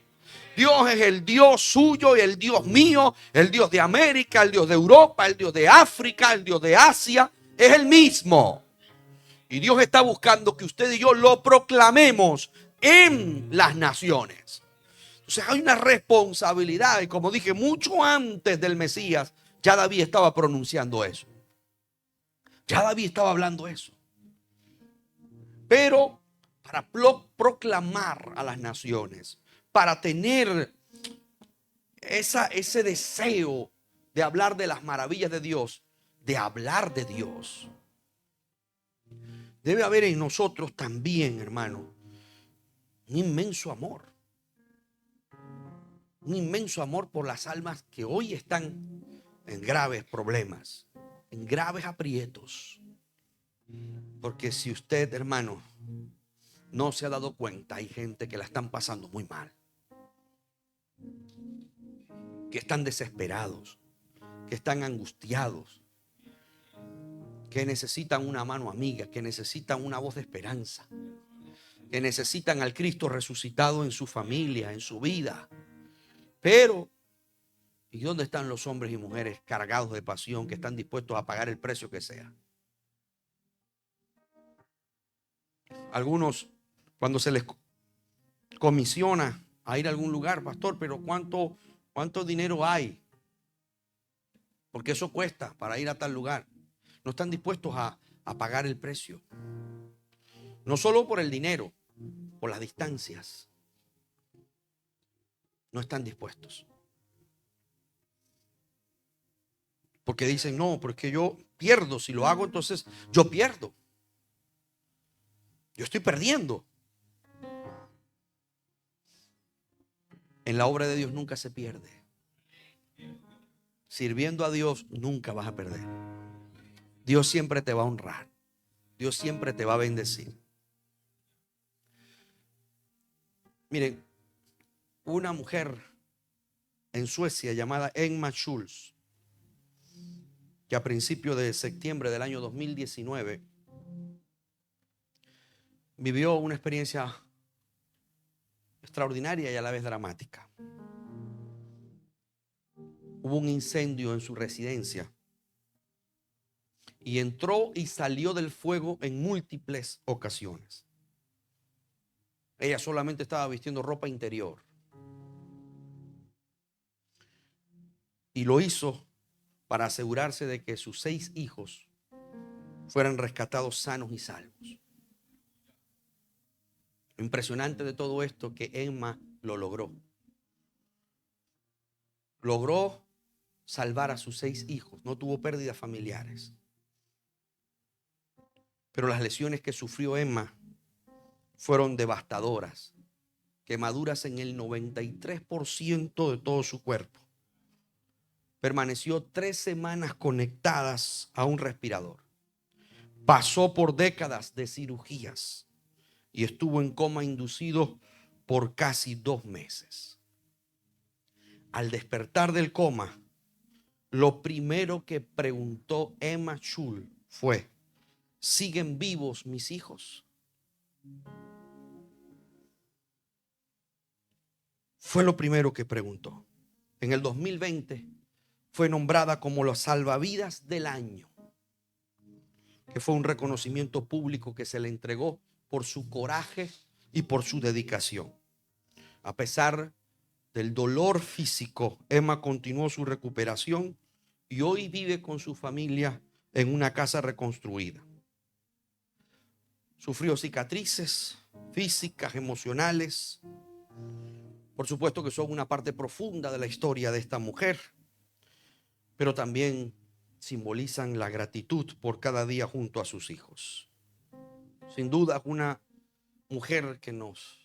Dios es el Dios suyo y el Dios mío, el Dios de América, el Dios de Europa, el Dios de África, el Dios de Asia. Es el mismo. Y Dios está buscando que usted y yo lo proclamemos en las naciones. Entonces hay una responsabilidad. Y como dije, mucho antes del Mesías, ya David estaba pronunciando eso. Ya David estaba hablando eso. Pero para proclamar a las naciones, para tener ese deseo de hablar de las maravillas de Dios, de hablar de Dios, debe haber en nosotros también, hermano, un inmenso amor. Un inmenso amor por las almas que hoy están en graves problemas, en graves aprietos. Porque si usted, hermano, no se ha dado cuenta, hay gente que la están pasando muy mal, que están desesperados, que están angustiados, que necesitan una mano amiga, que necesitan una voz de esperanza, que necesitan al Cristo resucitado en su familia, en su vida. Pero, ¿y dónde están los hombres y mujeres cargados de pasión que están dispuestos a pagar el precio que sea? Algunos, cuando se les comisiona a ir a algún lugar, pastor, pero ¿cuánto dinero hay? Porque eso cuesta para ir a tal lugar. No están dispuestos a pagar el precio. No solo por el dinero, por las distancias. No están dispuestos. Porque dicen, no, porque yo pierdo. Si lo hago, entonces yo pierdo. Yo estoy perdiendo. En la obra de Dios nunca se pierde. Sirviendo a Dios nunca vas a perder. Dios siempre te va a honrar. Dios siempre te va a bendecir. Miren, una mujer en Suecia llamada Emma Schulz, que a principios de septiembre del año 2019 vivió una experiencia extraordinaria y a la vez dramática. Hubo un incendio en su residencia y entró y salió del fuego en múltiples ocasiones. Ella solamente estaba vistiendo ropa interior y lo hizo para asegurarse de que sus 6 hijos fueran rescatados sanos y salvos. Lo impresionante de todo esto que Emma lo logró. Logró salvar a sus 6 hijos. No tuvo pérdidas familiares. Pero las lesiones que sufrió Emma fueron devastadoras. Quemaduras en el 93% de todo su cuerpo. Permaneció 3 semanas conectadas a un respirador. Pasó por décadas de cirugías y estuvo en coma inducido por casi 2 meses. Al despertar del coma, lo primero que preguntó Emma Schulz fue: ¿siguen vivos mis hijos? Fue lo primero que preguntó. En el 2020 fue nombrada como la salvavidas del año, que fue un reconocimiento público que se le entregó por su coraje y por su dedicación. A pesar del dolor físico, Emma continuó su recuperación y hoy vive con su familia en una casa reconstruida. Sufrió cicatrices físicas, emocionales. Por supuesto que son una parte profunda de la historia de esta mujer, pero también simbolizan la gratitud por cada día junto a sus hijos. Sin duda, una mujer que nos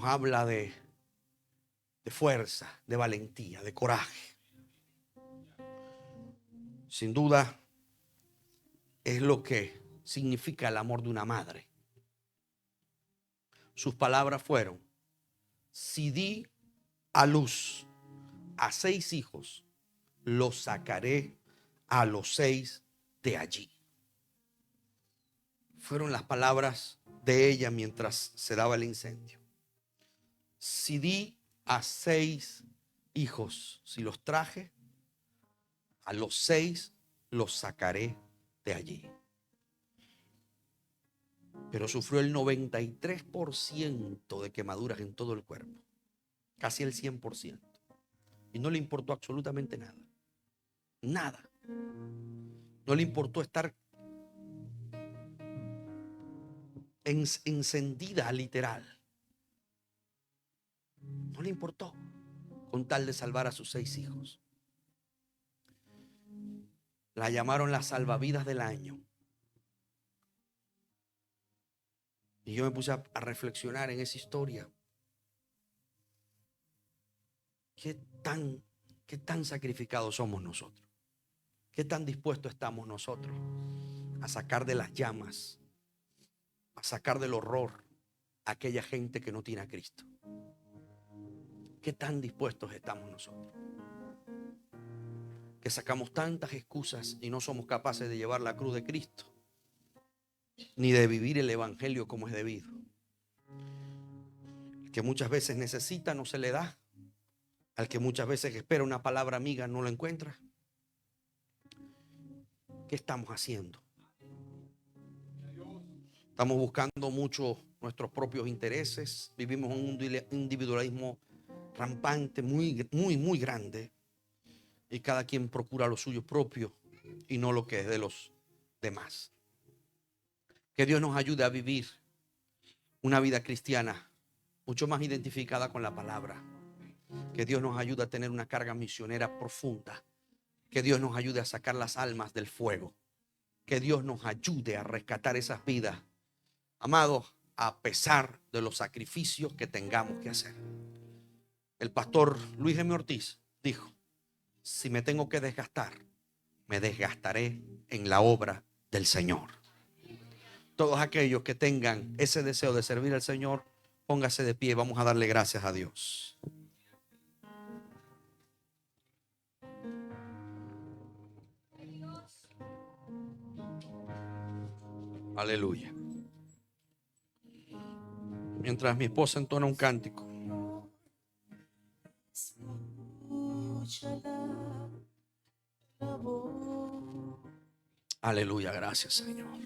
habla de fuerza, de valentía, de coraje. Sin duda, es lo que significa el amor de una madre. Sus palabras fueron: si di a luz a 6 hijos, los sacaré a los 6 de allí. Fueron las palabras de ella mientras se daba el incendio. Si di a 6 hijos, si los traje, a los 6 los sacaré de allí. Pero sufrió el 93% de quemaduras en todo el cuerpo, casi el 100%. Y no le importó absolutamente nada. Nada. No le importó estar encendida literal. No le importó, con tal de salvar a sus 6 hijos. La llamaron la salvavidas del año. Y yo me puse a reflexionar en esa historia. ¿Qué tan sacrificados somos nosotros? ¿Qué tan dispuestos estamos nosotros a sacar de las llamas, a sacar del horror a aquella gente que no tiene a Cristo? ¿Qué tan dispuestos estamos nosotros? Que sacamos tantas excusas y no somos capaces de llevar la cruz de Cristo, ni de vivir el evangelio como es debido. El que muchas veces necesita no se le da. Al que muchas veces espera una palabra amiga no lo encuentra. ¿Qué estamos haciendo? Estamos buscando mucho nuestros propios intereses. Vivimos en un individualismo rampante, muy grande. Y cada quien procura lo suyo propio y no lo que es de los demás. Que Dios nos ayude a vivir una vida cristiana mucho más identificada con la palabra. Que Dios nos ayude a tener una carga misionera profunda. Que Dios nos ayude a sacar las almas del fuego. Que Dios nos ayude a rescatar esas vidas, amados, a pesar de los sacrificios que tengamos que hacer. El pastor Luis M. Ortiz dijo: si me tengo que desgastar, me desgastaré en la obra del Señor. Todos aquellos que tengan ese deseo de servir al Señor, póngase de pie, vamos a darle gracias a Dios. Aleluya. Mientras mi esposa entona un cántico. Aleluya, gracias, Señor.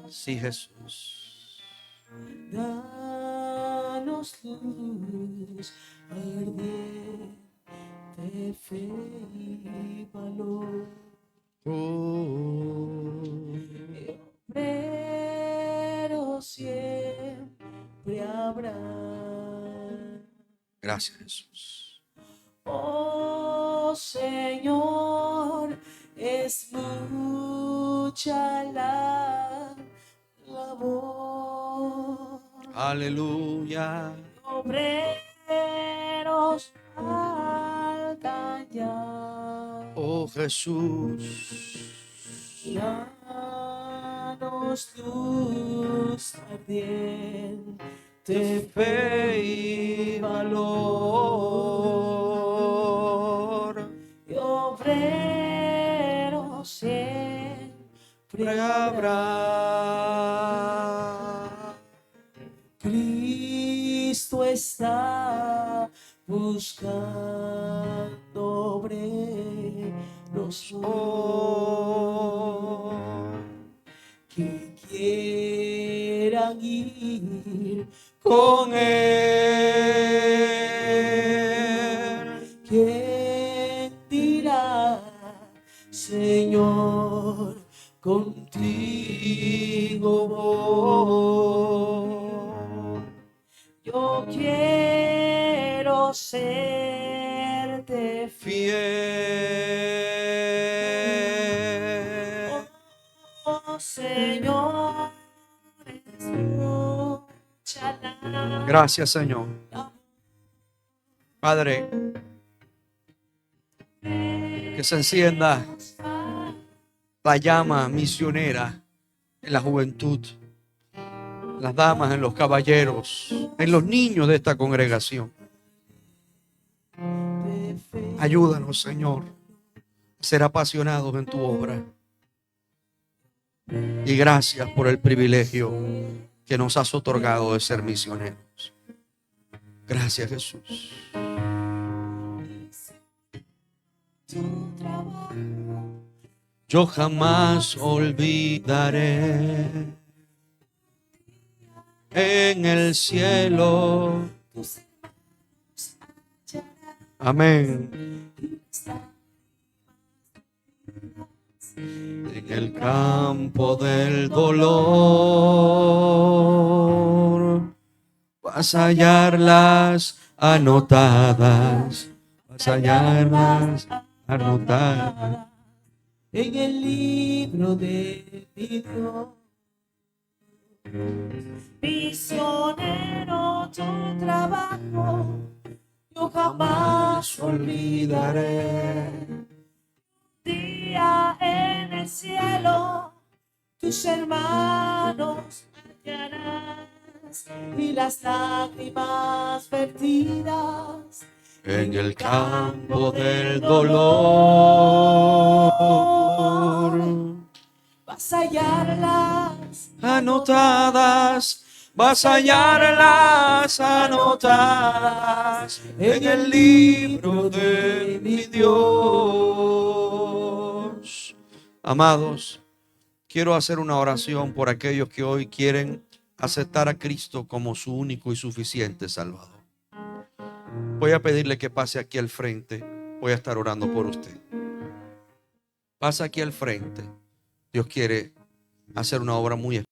Sí, Jesús. Danos luz, ardiente fe y valor. Pero siempre habrá. Gracias, Jesús. Oh Señor, es mucha la labor. Aleluya. Obreros faltan ya. Oh Jesús. Danos luz ardiente, fe y valor. Y obreros siempre habrá. Cristo está buscando obreros que quieran ir con Él. ¿Quién dirá, Señor, contigo voy? Yo quiero serte fiel. Oh Señor, escúchala. Gracias, Señor. Padre, Que se encienda la llama misionera en la juventud, en las damas, en los caballeros, en los niños de esta congregación. Ayúdanos, Señor, a ser apasionados en tu obra. Y gracias por el privilegio que nos has otorgado de ser misioneros. Gracias, Jesús. Yo jamás olvidaré en el cielo. Amén. En el campo del dolor vas a hallarlas anotadas, vas a hallarlas anotadas en el libro de mi Dios. Misionero, tu trabajo yo jamás olvidaré. Día en el cielo tus hermanos hallarás y las lágrimas vertidas en el campo del dolor. Vas a hallarlas Anotadas, vas a hallarlas anotadas en el libro de mi Dios. Amados, quiero hacer una oración por aquellos que hoy quieren aceptar a Cristo como su único y suficiente Salvador. Voy a pedirle que pase aquí al frente. Voy a estar orando por usted. Pasa aquí al frente. Dios quiere hacer una obra muy especial.